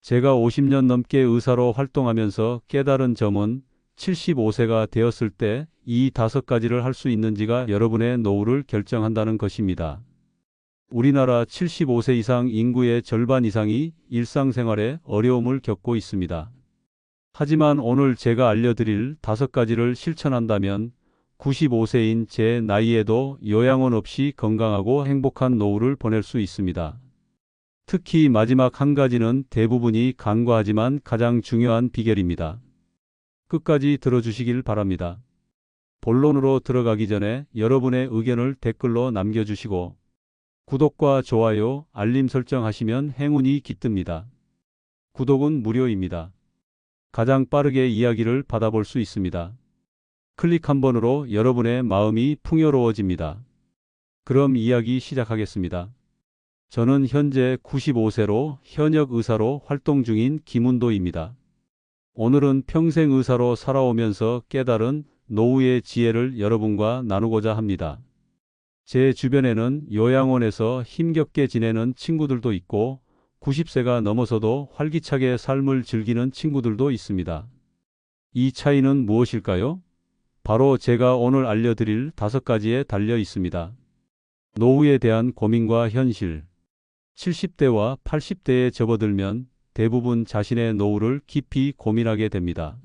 제가 50년 넘게 의사로 활동하면서 깨달은 점은 75세가 되었을 때 이 5가지를 할 수 있는지가 여러분의 노후를 결정한다는 것입니다. 우리나라 75세 이상 인구의 절반 이상이 일상생활에 어려움을 겪고 있습니다. 하지만 오늘 제가 알려드릴 5가지를 실천한다면 95세인 제 나이에도 요양원 없이 건강하고 행복한 노후를 보낼 수 있습니다. 특히 마지막 한 가지는 대부분이 간과하지만 가장 중요한 비결입니다. 끝까지 들어주시길 바랍니다. 본론으로 들어가기 전에 여러분의 의견을 댓글로 남겨주시고 구독과 좋아요, 알림 설정하시면 행운이 깃듭니다. 구독은 무료입니다. 가장 빠르게 이야기를 받아볼 수 있습니다. 클릭 한 번으로 여러분의 마음이 풍요로워집니다. 그럼 이야기 시작하겠습니다. 저는 현재 95세로 현역 의사로 활동 중인 김운도입니다. 오늘은 평생 의사로 살아오면서 깨달은 노후의 지혜를 여러분과 나누고자 합니다. 제 주변에는 요양원에서 힘겹게 지내는 친구들도 있고 90세가 넘어서도 활기차게 삶을 즐기는 친구들도 있습니다. 이 차이는 무엇일까요? 바로 제가 오늘 알려드릴 5가지에 달려 있습니다. 노후에 대한 고민과 현실. 70대와 80대에 접어들면 대부분 자신의 노후를 깊이 고민하게 됩니다.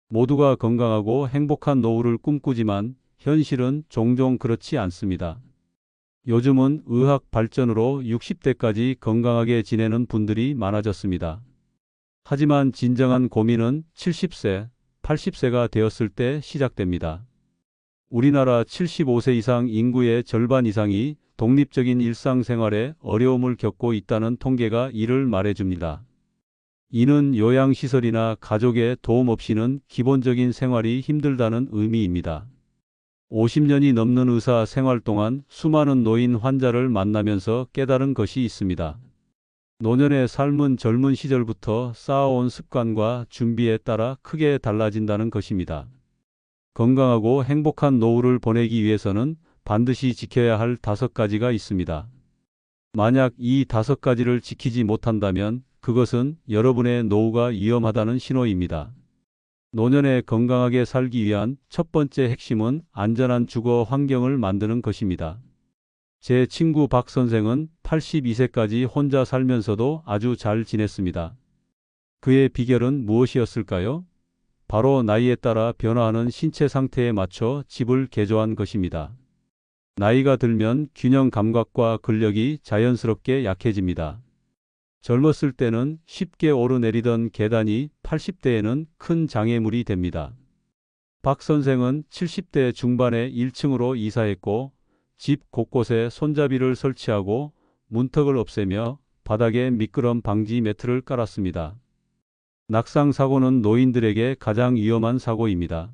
모두가 건강하고 행복한 노후를 꿈꾸지만 현실은 종종 그렇지 않습니다. 요즘은 의학 발전으로 60대까지 건강하게 지내는 분들이 많아졌습니다. 하지만 진정한 고민은 70세, 80세가 되었을 때 시작됩니다. 우리나라 75세 이상 인구의 절반 이상이 독립적인 일상생활에 어려움을 겪고 있다는 통계가 이를 말해줍니다. 이는 요양시설이나 가족의 도움 없이는 기본적인 생활이 힘들다는 의미입니다. 50년이 넘는 의사 생활 동안 수많은 노인 환자를 만나면서 깨달은 것이 있습니다. 노년의 삶은 젊은 시절부터 쌓아온 습관과 준비에 따라 크게 달라진다는 것입니다. 건강하고 행복한 노후를 보내기 위해서는 반드시 지켜야 할 5가지가 있습니다. 만약 이 5가지를 지키지 못한다면 그것은 여러분의 노후가 위험하다는 신호입니다. 노년에 건강하게 살기 위한 첫 번째 핵심은 안전한 주거 환경을 만드는 것입니다. 제 친구 박 선생은 82세까지 혼자 살면서도 아주 잘 지냈습니다. 그의 비결은 무엇이었을까요? 바로 나이에 따라 변화하는 신체 상태에 맞춰 집을 개조한 것입니다. 나이가 들면 균형 감각과 근력이 자연스럽게 약해집니다. 젊었을 때는 쉽게 오르내리던 계단이 80대에는 큰 장애물이 됩니다. 박 선생은 70대 중반에 1층으로 이사했고 집 곳곳에 손잡이를 설치하고 문턱을 없애며 바닥에 미끄럼 방지 매트를 깔았습니다. 낙상 사고는 노인들에게 가장 위험한 사고입니다.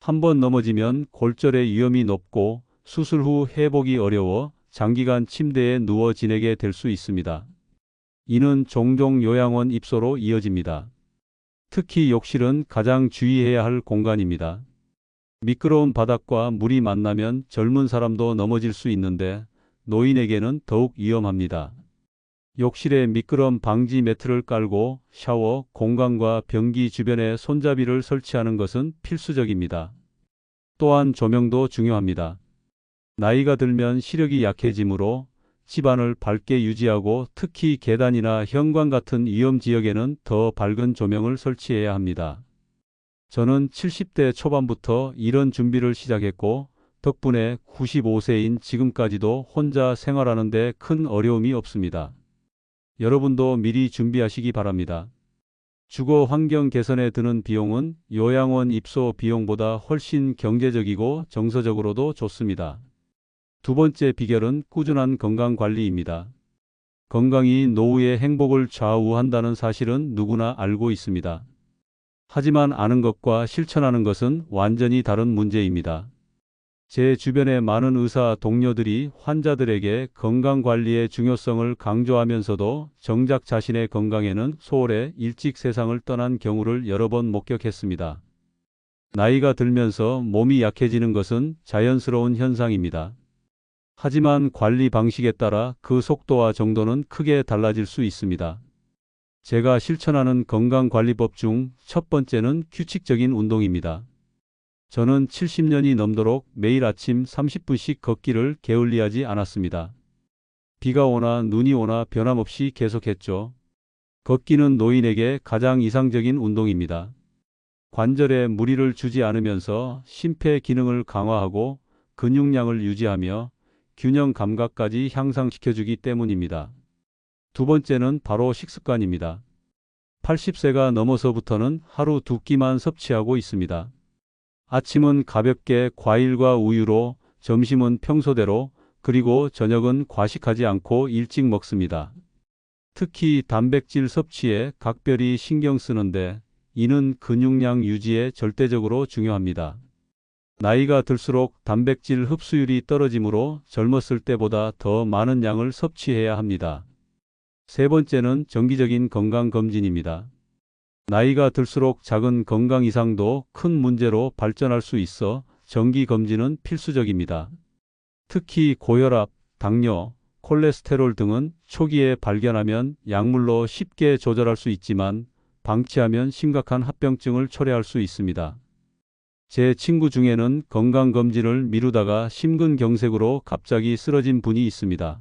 한번 넘어지면 골절의 위험이 높고 수술 후 회복이 어려워 장기간 침대에 누워 지내게 될 수 있습니다. 이는 종종 요양원 입소로 이어집니다. 특히 욕실은 가장 주의해야 할 공간입니다. 미끄러운 바닥과 물이 만나면 젊은 사람도 넘어질 수 있는데 노인에게는 더욱 위험합니다. 욕실에 미끄럼 방지 매트를 깔고 샤워 공간과 변기 주변에 손잡이를 설치하는 것은 필수적입니다. 또한 조명도 중요합니다. 나이가 들면 시력이 약해지므로 집안을 밝게 유지하고 특히 계단이나 현관 같은 위험 지역에는 더 밝은 조명을 설치해야 합니다. 저는 70대 초반부터 이런 준비를 시작했고 덕분에 95세인 지금까지도 혼자 생활하는 데 큰 어려움이 없습니다. 여러분도 미리 준비하시기 바랍니다. 주거 환경 개선에 드는 비용은 요양원 입소 비용보다 훨씬 경제적이고 정서적으로도 좋습니다. 두 번째 비결은 꾸준한 건강관리입니다. 건강이 노후의 행복을 좌우한다는 사실은 누구나 알고 있습니다. 하지만 아는 것과 실천하는 것은 완전히 다른 문제입니다. 제 주변의 많은 의사 동료들이 환자들에게 건강관리의 중요성을 강조하면서도 정작 자신의 건강에는 소홀해 일찍 세상을 떠난 경우를 여러 번 목격했습니다. 나이가 들면서 몸이 약해지는 것은 자연스러운 현상입니다. 하지만 관리 방식에 따라 그 속도와 정도는 크게 달라질 수 있습니다. 제가 실천하는 건강관리법 중 첫 번째는 규칙적인 운동입니다. 저는 70년이 넘도록 매일 아침 30분씩 걷기를 게을리하지 않았습니다. 비가 오나 눈이 오나 변함없이 계속했죠. 걷기는 노인에게 가장 이상적인 운동입니다. 관절에 무리를 주지 않으면서 심폐 기능을 강화하고 근육량을 유지하며 균형 감각까지 향상시켜주기 때문입니다. 두 번째는 바로 식습관입니다. 80세가 넘어서부터는 하루 2끼만 섭취하고 있습니다. 아침은 가볍게 과일과 우유로, 점심은 평소대로, 그리고 저녁은 과식하지 않고 일찍 먹습니다. 특히 단백질 섭취에 각별히 신경 쓰는데 이는 근육량 유지에 절대적으로 중요합니다. 나이가 들수록 단백질 흡수율이 떨어지므로 젊었을 때보다 더 많은 양을 섭취해야 합니다. 세 번째는 정기적인 건강검진입니다. 나이가 들수록 작은 건강 이상도 큰 문제로 발전할 수 있어 정기검진은 필수적입니다. 특히 고혈압, 당뇨, 콜레스테롤 등은 초기에 발견하면 약물로 쉽게 조절할 수 있지만 방치하면 심각한 합병증을 초래할 수 있습니다. 제 친구 중에는 건강검진을 미루다가 심근경색으로 갑자기 쓰러진 분이 있습니다.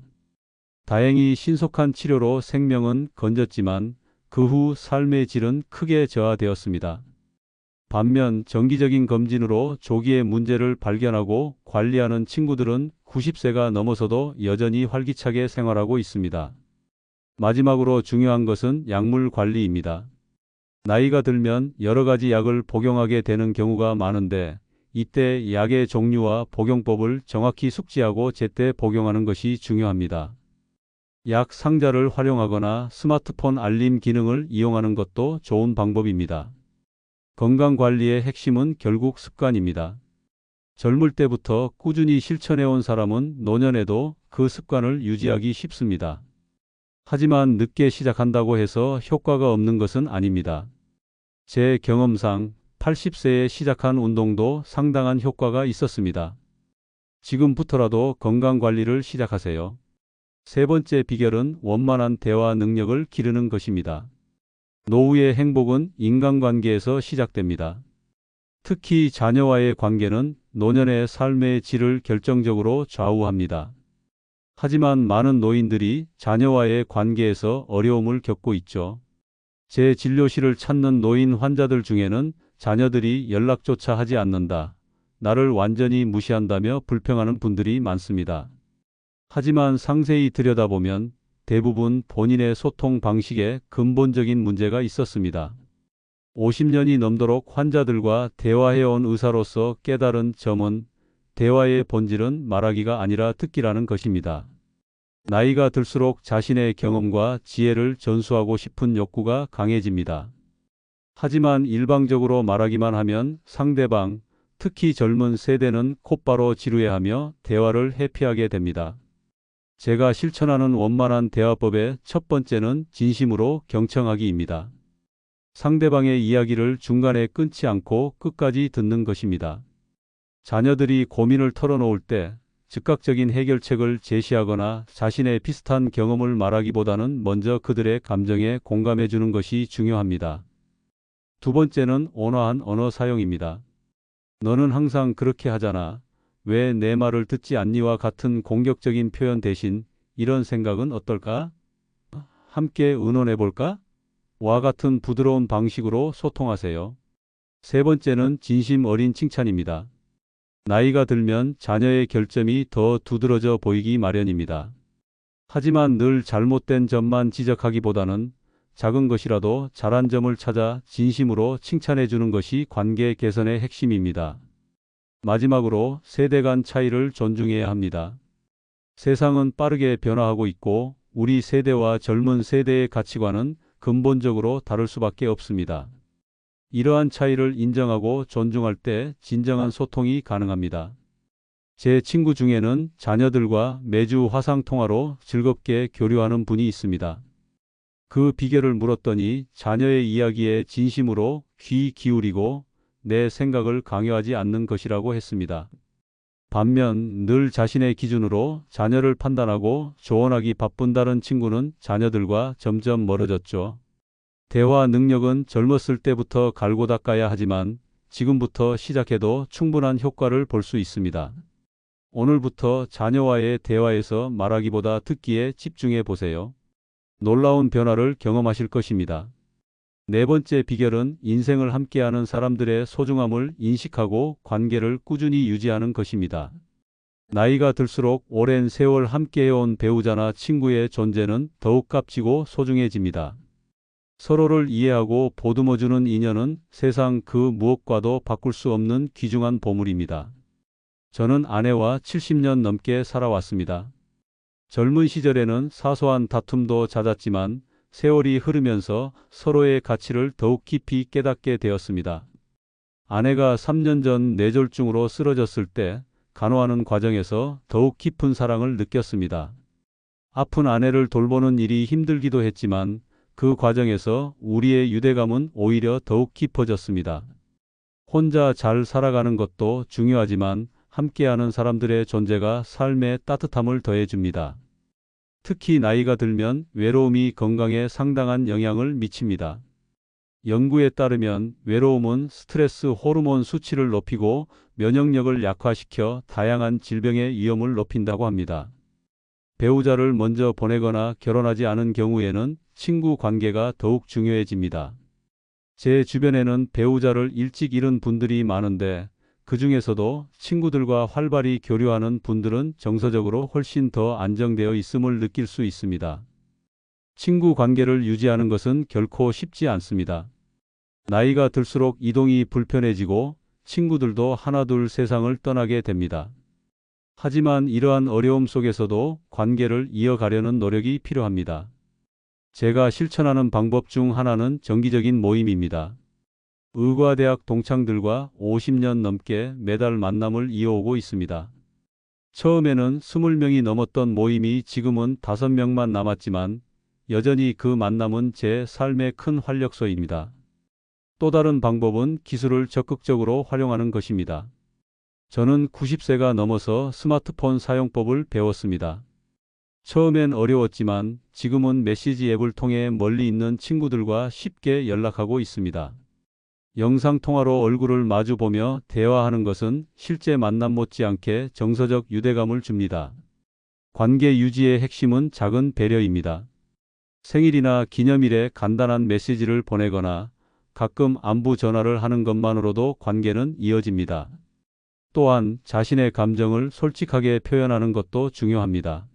다행히 신속한 치료로 생명은 건졌지만 그 후 삶의 질은 크게 저하되었습니다. 반면 정기적인 검진으로 조기에 문제를 발견하고 관리하는 친구들은 90세가 넘어서도 여전히 활기차게 생활하고 있습니다. 마지막으로 중요한 것은 약물 관리입니다. 나이가 들면 여러 가지 약을 복용하게 되는 경우가 많은데 이때 약의 종류와 복용법을 정확히 숙지하고 제때 복용하는 것이 중요합니다. 약 상자를 활용하거나 스마트폰 알림 기능을 이용하는 것도 좋은 방법입니다. 건강관리의 핵심은 결국 습관입니다. 젊을 때부터 꾸준히 실천해온 사람은 노년에도 그 습관을 유지하기 쉽습니다. 하지만 늦게 시작한다고 해서 효과가 없는 것은 아닙니다. 제 경험상 80세에 시작한 운동도 상당한 효과가 있었습니다. 지금부터라도 건강관리를 시작하세요. 세 번째 비결은 원만한 대화 능력을 기르는 것입니다. 노후의 행복은 인간관계에서 시작됩니다. 특히 자녀와의 관계는 노년의 삶의 질을 결정적으로 좌우합니다. 하지만 많은 노인들이 자녀와의 관계에서 어려움을 겪고 있죠. 제 진료실을 찾는 노인 환자들 중에는 자녀들이 연락조차 하지 않는다, 나를 완전히 무시한다며 불평하는 분들이 많습니다. 하지만 상세히 들여다보면 대부분 본인의 소통 방식에 근본적인 문제가 있었습니다. 50년이 넘도록 환자들과 대화해온 의사로서 깨달은 점은 대화의 본질은 말하기가 아니라 듣기라는 것입니다. 나이가 들수록 자신의 경험과 지혜를 전수하고 싶은 욕구가 강해집니다. 하지만 일방적으로 말하기만 하면 상대방, 특히 젊은 세대는 곧바로 지루해하며 대화를 회피하게 됩니다. 제가 실천하는 원만한 대화법의 첫 번째는 진심으로 경청하기입니다. 상대방의 이야기를 중간에 끊지 않고 끝까지 듣는 것입니다. 자녀들이 고민을 털어놓을 때 즉각적인 해결책을 제시하거나 자신의 비슷한 경험을 말하기보다는 먼저 그들의 감정에 공감해 주는 것이 중요합니다. 두 번째는 온화한 언어 사용입니다. 너는 항상 그렇게 하잖아. 왜 내 말을 듣지 않니와 같은 공격적인 표현 대신 이런 생각은 어떨까? 함께 의논해 볼까? 와 같은 부드러운 방식으로 소통하세요. 세 번째는 진심 어린 칭찬입니다. 나이가 들면 자녀의 결점이 더 두드러져 보이기 마련입니다. 하지만 늘 잘못된 점만 지적하기보다는 작은 것이라도 잘한 점을 찾아 진심으로 칭찬해 주는 것이 관계 개선의 핵심입니다. 마지막으로 세대 간 차이를 존중해야 합니다. 세상은 빠르게 변화하고 있고 우리 세대와 젊은 세대의 가치관은 근본적으로 다를 수밖에 없습니다. 이러한 차이를 인정하고 존중할 때 진정한 소통이 가능합니다. 제 친구 중에는 자녀들과 매주 화상통화로 즐겁게 교류하는 분이 있습니다. 그 비결을 물었더니 자녀의 이야기에 진심으로 귀 기울이고 내 생각을 강요하지 않는 것이라고 했습니다. 반면 늘 자신의 기준으로 자녀를 판단하고 조언하기 바쁜 다른 친구는 자녀들과 점점 멀어졌죠. 대화 능력은 젊었을 때부터 갈고 닦아야 하지만 지금부터 시작해도 충분한 효과를 볼 수 있습니다. 오늘부터 자녀와의 대화에서 말하기보다 듣기에 집중해 보세요. 놀라운 변화를 경험하실 것입니다. 네 번째 비결은 인생을 함께하는 사람들의 소중함을 인식하고 관계를 꾸준히 유지하는 것입니다. 나이가 들수록 오랜 세월 함께해온 배우자나 친구의 존재는 더욱 값지고 소중해집니다. 서로를 이해하고 보듬어주는 인연은 세상 그 무엇과도 바꿀 수 없는 귀중한 보물입니다. 저는 아내와 70년 넘게 살아왔습니다. 젊은 시절에는 사소한 다툼도 잦았지만 세월이 흐르면서 서로의 가치를 더욱 깊이 깨닫게 되었습니다. 아내가 3년 전 뇌졸중으로 쓰러졌을 때 간호하는 과정에서 더욱 깊은 사랑을 느꼈습니다. 아픈 아내를 돌보는 일이 힘들기도 했지만 그 과정에서 우리의 유대감은 오히려 더욱 깊어졌습니다. 혼자 잘 살아가는 것도 중요하지만 함께하는 사람들의 존재가 삶에 따뜻함을 더해줍니다. 특히 나이가 들면 외로움이 건강에 상당한 영향을 미칩니다. 연구에 따르면 외로움은 스트레스 호르몬 수치를 높이고 면역력을 약화시켜 다양한 질병의 위험을 높인다고 합니다. 배우자를 먼저 보내거나 결혼하지 않은 경우에는 친구 관계가 더욱 중요해집니다. 제 주변에는 배우자를 일찍 잃은 분들이 많은데 그 중에서도 친구들과 활발히 교류하는 분들은 정서적으로 훨씬 더 안정되어 있음을 느낄 수 있습니다. 친구 관계를 유지하는 것은 결코 쉽지 않습니다. 나이가 들수록 이동이 불편해지고 친구들도 하나둘 세상을 떠나게 됩니다. 하지만 이러한 어려움 속에서도 관계를 이어가려는 노력이 필요합니다. 제가 실천하는 방법 중 하나는 정기적인 모임입니다. 의과대학 동창들과 50년 넘게 매달 만남을 이어오고 있습니다. 처음에는 20명이 넘었던 모임이 지금은 5명만 남았지만 여전히 그 만남은 제 삶의 큰 활력소입니다. 또 다른 방법은 기술을 적극적으로 활용하는 것입니다. 저는 90세가 넘어서 스마트폰 사용법을 배웠습니다. 처음엔 어려웠지만 지금은 메시지 앱을 통해 멀리 있는 친구들과 쉽게 연락하고 있습니다. 영상통화로 얼굴을 마주보며 대화하는 것은 실제 만남 못지않게 정서적 유대감을 줍니다. 관계 유지의 핵심은 작은 배려입니다. 생일이나 기념일에 간단한 메시지를 보내거나 가끔 안부 전화를 하는 것만으로도 관계는 이어집니다. 또한 자신의 감정을 솔직하게 표현하는 것도 중요합니다.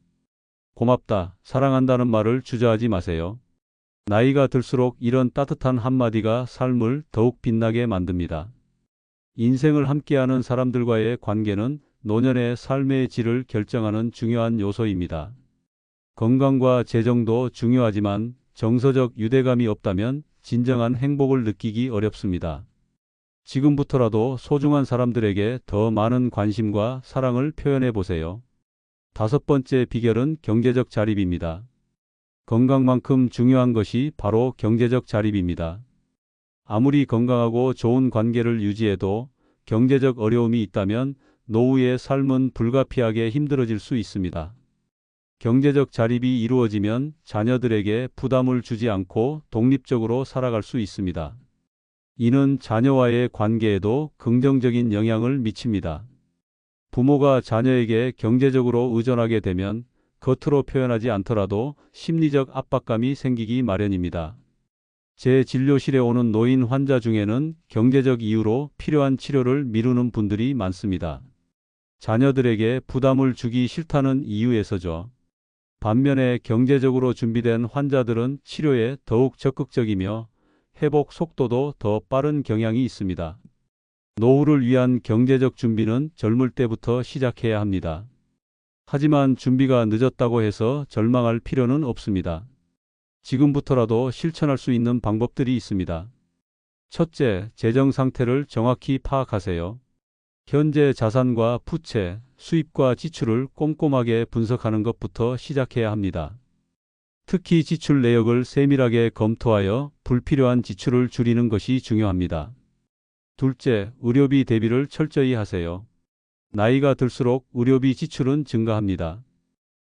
고맙다, 사랑한다는 말을 주저하지 마세요. 나이가 들수록 이런 따뜻한 한마디가 삶을 더욱 빛나게 만듭니다. 인생을 함께하는 사람들과의 관계는 노년의 삶의 질을 결정하는 중요한 요소입니다. 건강과 재정도 중요하지만 정서적 유대감이 없다면 진정한 행복을 느끼기 어렵습니다. 지금부터라도 소중한 사람들에게 더 많은 관심과 사랑을 표현해 보세요. 5번째 비결은 경제적 자립입니다. 건강만큼 중요한 것이 바로 경제적 자립입니다. 아무리 건강하고 좋은 관계를 유지해도 경제적 어려움이 있다면 노후의 삶은 불가피하게 힘들어질 수 있습니다. 경제적 자립이 이루어지면 자녀들에게 부담을 주지 않고 독립적으로 살아갈 수 있습니다. 이는 자녀와의 관계에도 긍정적인 영향을 미칩니다. 부모가 자녀에게 경제적으로 의존하게 되면 겉으로 표현하지 않더라도 심리적 압박감이 생기기 마련입니다. 제 진료실에 오는 노인 환자 중에는 경제적 이유로 필요한 치료를 미루는 분들이 많습니다. 자녀들에게 부담을 주기 싫다는 이유에서죠. 반면에 경제적으로 준비된 환자들은 치료에 더욱 적극적이며 회복 속도도 더 빠른 경향이 있습니다. 노후를 위한 경제적 준비는 젊을 때부터 시작해야 합니다. 하지만 준비가 늦었다고 해서 절망할 필요는 없습니다. 지금부터라도 실천할 수 있는 방법들이 있습니다. 첫째, 재정 상태를 정확히 파악하세요. 현재 자산과 부채, 수입과 지출을 꼼꼼하게 분석하는 것부터 시작해야 합니다. 특히 지출 내역을 세밀하게 검토하여 불필요한 지출을 줄이는 것이 중요합니다. 둘째, 의료비 대비를 철저히 하세요. 나이가 들수록 의료비 지출은 증가합니다.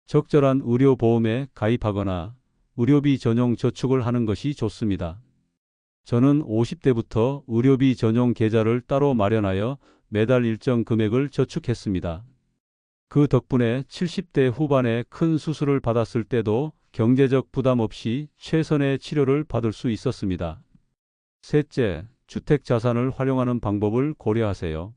적절한 의료보험에 가입하거나 의료비 전용 저축을 하는 것이 좋습니다. 저는 50대부터 의료비 전용 계좌를 따로 마련하여 매달 일정 금액을 저축했습니다. 그 덕분에 70대 후반에 큰 수술을 받았을 때도 경제적 부담 없이 최선의 치료를 받을 수 있었습니다. 셋째, 주택 자산을 활용하는 방법을 고려하세요.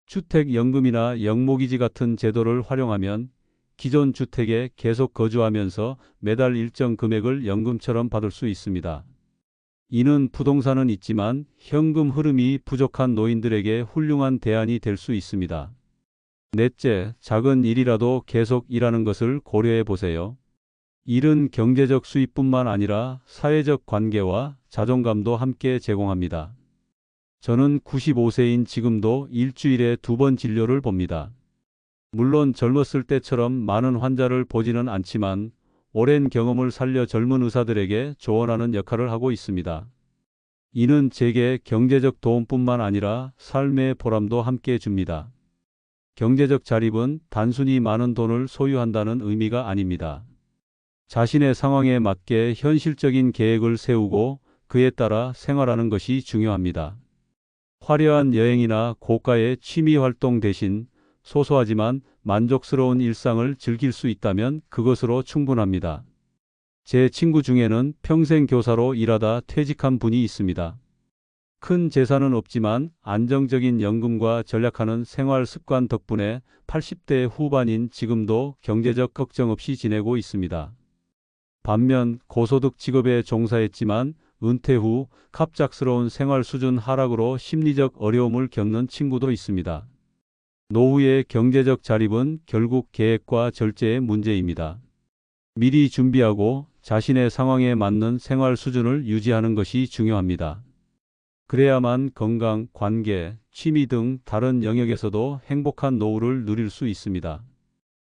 주택연금이나 영모기지 같은 제도를 활용하면 기존 주택에 계속 거주하면서 매달 일정 금액을 연금처럼 받을 수 있습니다. 이는 부동산은 있지만 현금 흐름이 부족한 노인들에게 훌륭한 대안이 될 수 있습니다. 넷째, 작은 일이라도 계속 일하는 것을 고려해 보세요. 일은 경제적 수입뿐만 아니라 사회적 관계와 자존감도 함께 제공합니다. 저는 95세인 지금도 일주일에 2번 진료를 봅니다. 물론 젊었을 때처럼 많은 환자를 보지는 않지만 오랜 경험을 살려 젊은 의사들에게 조언하는 역할을 하고 있습니다. 이는 제게 경제적 도움뿐만 아니라 삶의 보람도 함께 줍니다. 경제적 자립은 단순히 많은 돈을 소유한다는 의미가 아닙니다. 자신의 상황에 맞게 현실적인 계획을 세우고 그에 따라 생활하는 것이 중요합니다. 화려한 여행이나 고가의 취미 활동 대신 소소하지만 만족스러운 일상을 즐길 수 있다면 그것으로 충분합니다. 제 친구 중에는 평생 교사로 일하다 퇴직한 분이 있습니다. 큰 재산은 없지만 안정적인 연금과 절약하는 생활 습관 덕분에 80대 후반인 지금도 경제적 걱정 없이 지내고 있습니다. 반면 고소득 직업에 종사했지만 은퇴 후 갑작스러운 생활 수준 하락으로 심리적 어려움을 겪는 친구도 있습니다. 노후의 경제적 자립은 결국 계획과 절제의 문제입니다. 미리 준비하고 자신의 상황에 맞는 생활 수준을 유지하는 것이 중요합니다. 그래야만 건강, 관계, 취미 등 다른 영역에서도 행복한 노후를 누릴 수 있습니다.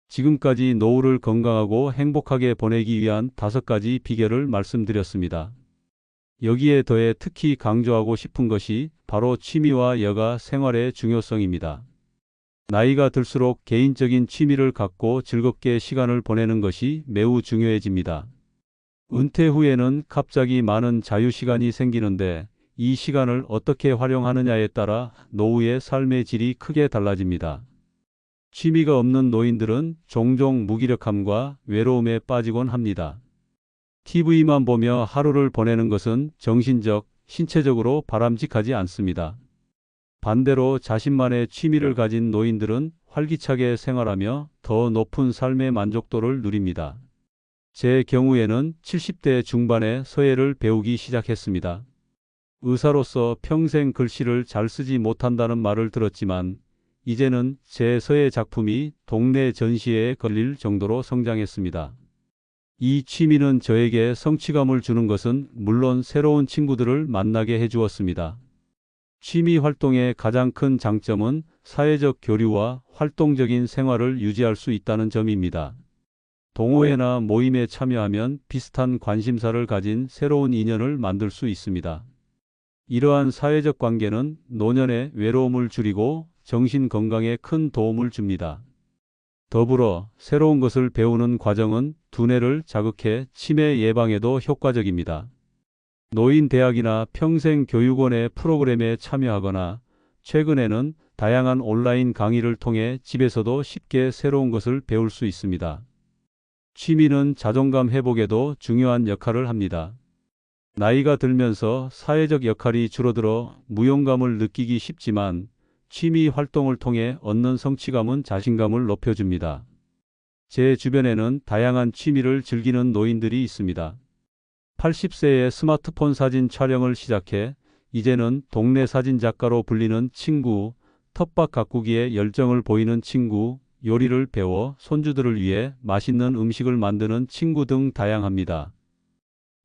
지금까지 노후를 건강하고 행복하게 보내기 위한 5가지 비결을 말씀드렸습니다. 여기에 더해 특히 강조하고 싶은 것이 바로 취미와 여가 생활의 중요성입니다. 나이가 들수록 개인적인 취미를 갖고 즐겁게 시간을 보내는 것이 매우 중요해집니다. 은퇴 후에는 갑자기 많은 자유시간이 생기는데 이 시간을 어떻게 활용하느냐에 따라 노후의 삶의 질이 크게 달라집니다. 취미가 없는 노인들은 종종 무기력함과 외로움에 빠지곤 합니다. TV만 보며 하루를 보내는 것은 정신적, 신체적으로 바람직하지 않습니다. 반대로 자신만의 취미를 가진 노인들은 활기차게 생활하며 더 높은 삶의 만족도를 누립니다. 제 경우에는 70대 중반에 서예를 배우기 시작했습니다. 의사로서 평생 글씨를 잘 쓰지 못한다는 말을 들었지만 이제는 제 서예 작품이 동네 전시회에 걸릴 정도로 성장했습니다. 이 취미는 저에게 성취감을 주는 것은 물론 새로운 친구들을 만나게 해주었습니다. 취미 활동의 가장 큰 장점은 사회적 교류와 활동적인 생활을 유지할 수 있다는 점입니다. 동호회나 모임에 참여하면 비슷한 관심사를 가진 새로운 인연을 만들 수 있습니다. 이러한 사회적 관계는 노년의 외로움을 줄이고 정신 건강에 큰 도움을 줍니다. 더불어 새로운 것을 배우는 과정은 두뇌를 자극해 치매 예방에도 효과적입니다. 노인 대학이나 평생교육원의 프로그램에 참여하거나 최근에는 다양한 온라인 강의를 통해 집에서도 쉽게 새로운 것을 배울 수 있습니다. 취미는 자존감 회복에도 중요한 역할을 합니다. 나이가 들면서 사회적 역할이 줄어들어 무용감을 느끼기 쉽지만 취미 활동을 통해 얻는 성취감은 자신감을 높여줍니다. 제 주변에는 다양한 취미를 즐기는 노인들이 있습니다. 80세에 스마트폰 사진 촬영을 시작해 이제는 동네 사진작가로 불리는 친구, 텃밭 가꾸기에 열정을 보이는 친구, 요리를 배워 손주들을 위해 맛있는 음식을 만드는 친구 등 다양합니다.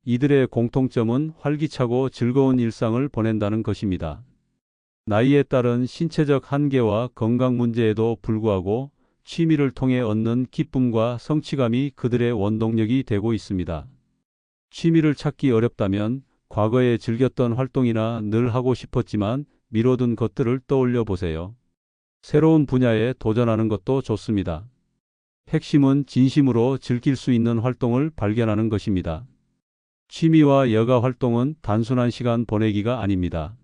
이들의 공통점은 활기차고 즐거운 일상을 보낸다는 것입니다. 나이에 따른 신체적 한계와 건강 문제에도 불구하고 취미를 통해 얻는 기쁨과 성취감이 그들의 원동력이 되고 있습니다. 취미를 찾기 어렵다면 과거에 즐겼던 활동이나 늘 하고 싶었지만 미뤄둔 것들을 떠올려 보세요. 새로운 분야에 도전하는 것도 좋습니다. 핵심은 진심으로 즐길 수 있는 활동을 발견하는 것입니다. 취미와 여가 활동은 단순한 시간 보내기가 아닙니다.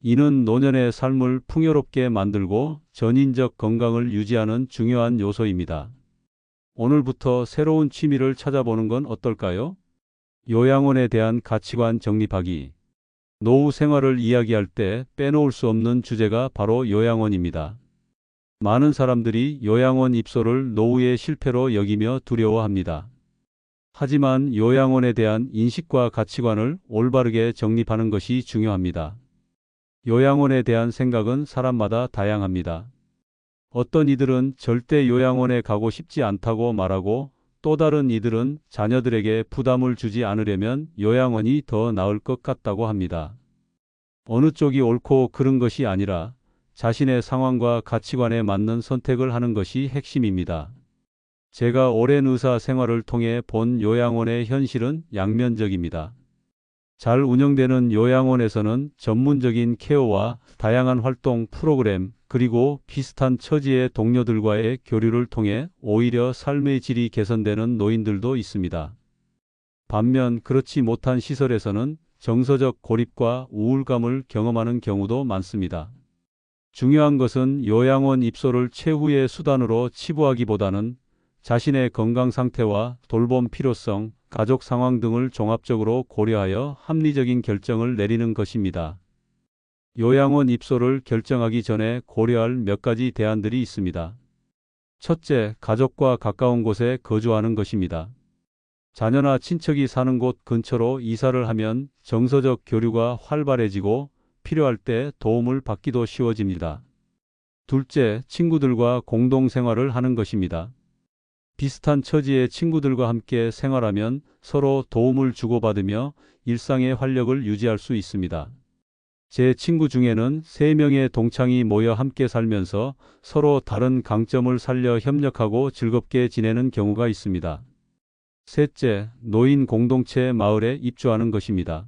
이는 노년의 삶을 풍요롭게 만들고 전인적 건강을 유지하는 중요한 요소입니다. 오늘부터 새로운 취미를 찾아보는 건 어떨까요? 요양원에 대한 가치관 정립하기. 노후 생활을 이야기할 때 빼놓을 수 없는 주제가 바로 요양원입니다. 많은 사람들이 요양원 입소를 노후의 실패로 여기며 두려워합니다. 하지만 요양원에 대한 인식과 가치관을 올바르게 정립하는 것이 중요합니다. 요양원에 대한 생각은 사람마다 다양합니다. 어떤 이들은 절대 요양원에 가고 싶지 않다고 말하고, 또 다른 이들은 자녀들에게 부담을 주지 않으려면 요양원이 더 나을 것 같다고 합니다. 어느 쪽이 옳고 그른 것이 아니라 자신의 상황과 가치관에 맞는 선택을 하는 것이 핵심입니다. 제가 오랜 의사 생활을 통해 본 요양원의 현실은 양면적입니다. 잘 운영되는 요양원에서는 전문적인 케어와 다양한 활동 프로그램, 그리고 비슷한 처지의 동료들과의 교류를 통해 오히려 삶의 질이 개선되는 노인들도 있습니다. 반면 그렇지 못한 시설에서는 정서적 고립과 우울감을 경험하는 경우도 많습니다. 중요한 것은 요양원 입소를 최후의 수단으로 치부하기보다는 자신의 건강 상태와 돌봄 필요성, 가족 상황 등을 종합적으로 고려하여 합리적인 결정을 내리는 것입니다. 요양원 입소를 결정하기 전에 고려할 몇 가지 대안들이 있습니다. 첫째, 가족과 가까운 곳에 거주하는 것입니다. 자녀나 친척이 사는 곳 근처로 이사를 하면 정서적 교류가 활발해지고 필요할 때 도움을 받기도 쉬워집니다. 둘째, 친구들과 공동 생활을 하는 것입니다. 비슷한 처지의 친구들과 함께 생활하면 서로 도움을 주고받으며 일상의 활력을 유지할 수 있습니다. 제 친구 중에는 3명의 동창이 모여 함께 살면서 서로 다른 강점을 살려 협력하고 즐겁게 지내는 경우가 있습니다. 셋째, 노인 공동체 마을에 입주하는 것입니다.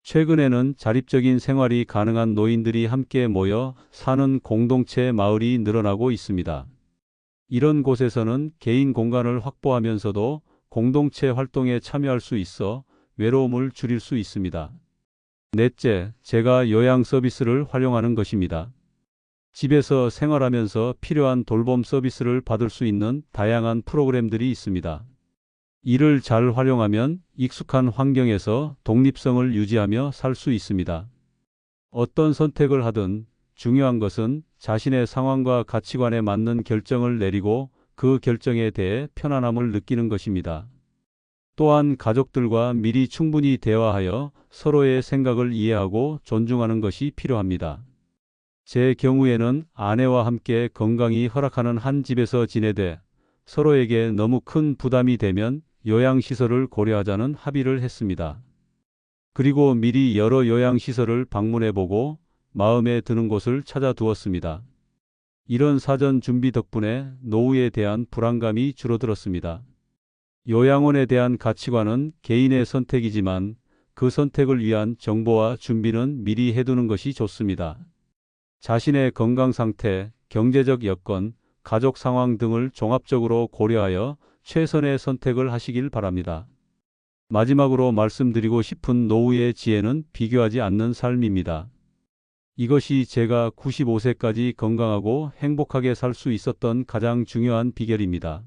최근에는 자립적인 생활이 가능한 노인들이 함께 모여 사는 공동체 마을이 늘어나고 있습니다. 이런 곳에서는 개인 공간을 확보하면서도 공동체 활동에 참여할 수 있어 외로움을 줄일 수 있습니다. 넷째, 재가 요양 서비스를 활용하는 것입니다. 집에서 생활하면서 필요한 돌봄 서비스를 받을 수 있는 다양한 프로그램들이 있습니다. 이를 잘 활용하면 익숙한 환경에서 독립성을 유지하며 살 수 있습니다. 어떤 선택을 하든 중요한 것은 자신의 상황과 가치관에 맞는 결정을 내리고 그 결정에 대해 편안함을 느끼는 것입니다. 또한 가족들과 미리 충분히 대화하여 서로의 생각을 이해하고 존중하는 것이 필요합니다. 제 경우에는 아내와 함께 건강이 허락하는 한 집에서 지내되 서로에게 너무 큰 부담이 되면 요양시설을 고려하자는 합의를 했습니다. 그리고 미리 여러 요양시설을 방문해보고 마음에 드는 곳을 찾아두었습니다. 이런 사전 준비 덕분에 노후에 대한 불안감이 줄어들었습니다. 요양원에 대한 가치관은 개인의 선택이지만 그 선택을 위한 정보와 준비는 미리 해두는 것이 좋습니다. 자신의 건강 상태, 경제적 여건, 가족 상황 등을 종합적으로 고려하여 최선의 선택을 하시길 바랍니다. 마지막으로 말씀드리고 싶은 노후의 지혜는 비교하지 않는 삶입니다. 이것이 제가 95세까지 건강하고 행복하게 살 수 있었던 가장 중요한 비결입니다.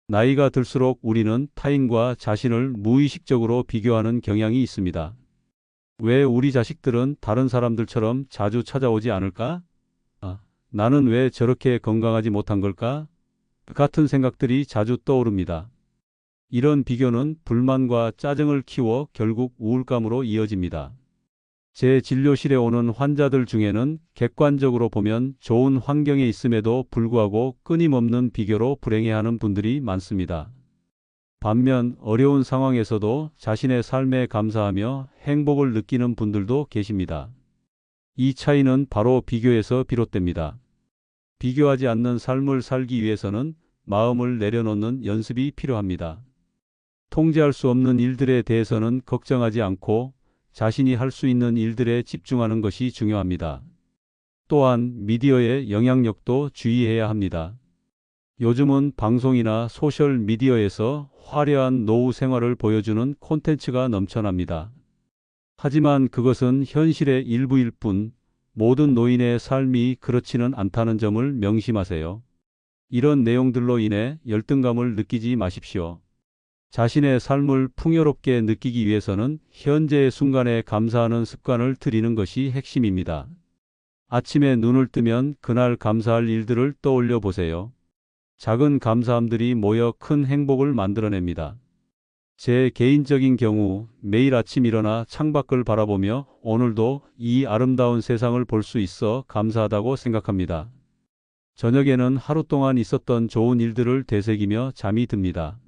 나이가 들수록 우리는 타인과 자신을 무의식적으로 비교하는 경향이 있습니다. 왜 우리 자식들은 다른 사람들처럼 자주 찾아오지 않을까? 나는 왜 저렇게 건강하지 못한 걸까? 같은 생각들이 자주 떠오릅니다. 이런 비교는 불만과 짜증을 키워 결국 우울감으로 이어집니다. 제 진료실에 오는 환자들 중에는 객관적으로 보면 좋은 환경에 있음에도 불구하고 끊임없는 비교로 불행해하는 분들이 많습니다. 반면 어려운 상황에서도 자신의 삶에 감사하며 행복을 느끼는 분들도 계십니다. 이 차이는 바로 비교에서 비롯됩니다. 비교하지 않는 삶을 살기 위해서는 마음을 내려놓는 연습이 필요합니다. 통제할 수 없는 일들에 대해서는 걱정하지 않고 자신이 할 수 있는 일들에 집중하는 것이 중요합니다. 또한 미디어의 영향력도 주의해야 합니다. 요즘은 방송이나 소셜 미디어에서 화려한 노후 생활을 보여주는 콘텐츠가 넘쳐납니다. 하지만 그것은 현실의 일부일 뿐 모든 노인의 삶이 그렇지는 않다는 점을 명심하세요. 이런 내용들로 인해 열등감을 느끼지 마십시오. 자신의 삶을 풍요롭게 느끼기 위해서는 현재의 순간에 감사하는 습관을 들이는 것이 핵심입니다. 아침에 눈을 뜨면 그날 감사할 일들을 떠올려 보세요. 작은 감사함들이 모여 큰 행복을 만들어냅니다. 제 개인적인 경우 매일 아침 일어나 창밖을 바라보며 오늘도 이 아름다운 세상을 볼 수 있어 감사하다고 생각합니다. 저녁에는 하루 동안 있었던 좋은 일들을 되새기며 잠이 듭니다.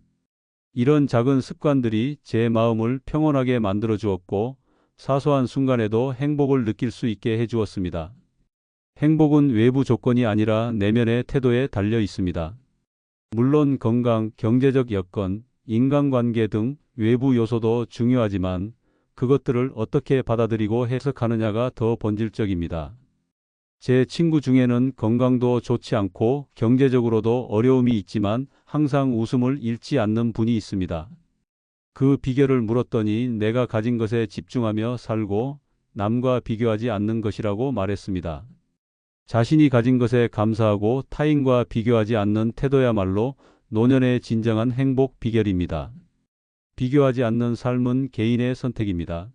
이런 작은 습관들이 제 마음을 평온하게 만들어 주었고 사소한 순간에도 행복을 느낄 수 있게 해 주었습니다. 행복은 외부 조건이 아니라 내면의 태도에 달려 있습니다. 물론 건강, 경제적 여건, 인간관계 등 외부 요소도 중요하지만 그것들을 어떻게 받아들이고 해석하느냐가 더 본질적입니다. 제 친구 중에는 건강도 좋지 않고 경제적으로도 어려움이 있지만 항상 웃음을 잃지 않는 분이 있습니다. 그 비결을 물었더니 내가 가진 것에 집중하며 살고 남과 비교하지 않는 것이라고 말했습니다. 자신이 가진 것에 감사하고 타인과 비교하지 않는 태도야말로 노년의 진정한 행복 비결입니다. 비교하지 않는 삶은 개인의 선택입니다.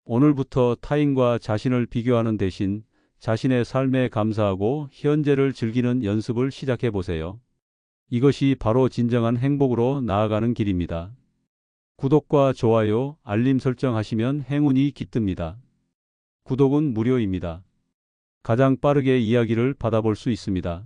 오늘부터 타인과 자신을 비교하는 대신 자신의 삶에 감사하고 현재를 즐기는 연습을 시작해 보세요. 이것이 바로 진정한 행복으로 나아가는 길입니다. 구독과 좋아요, 알림 설정하시면 행운이 깃듭니다. 구독은 무료입니다. 가장 빠르게 이야기를 받아볼 수 있습니다.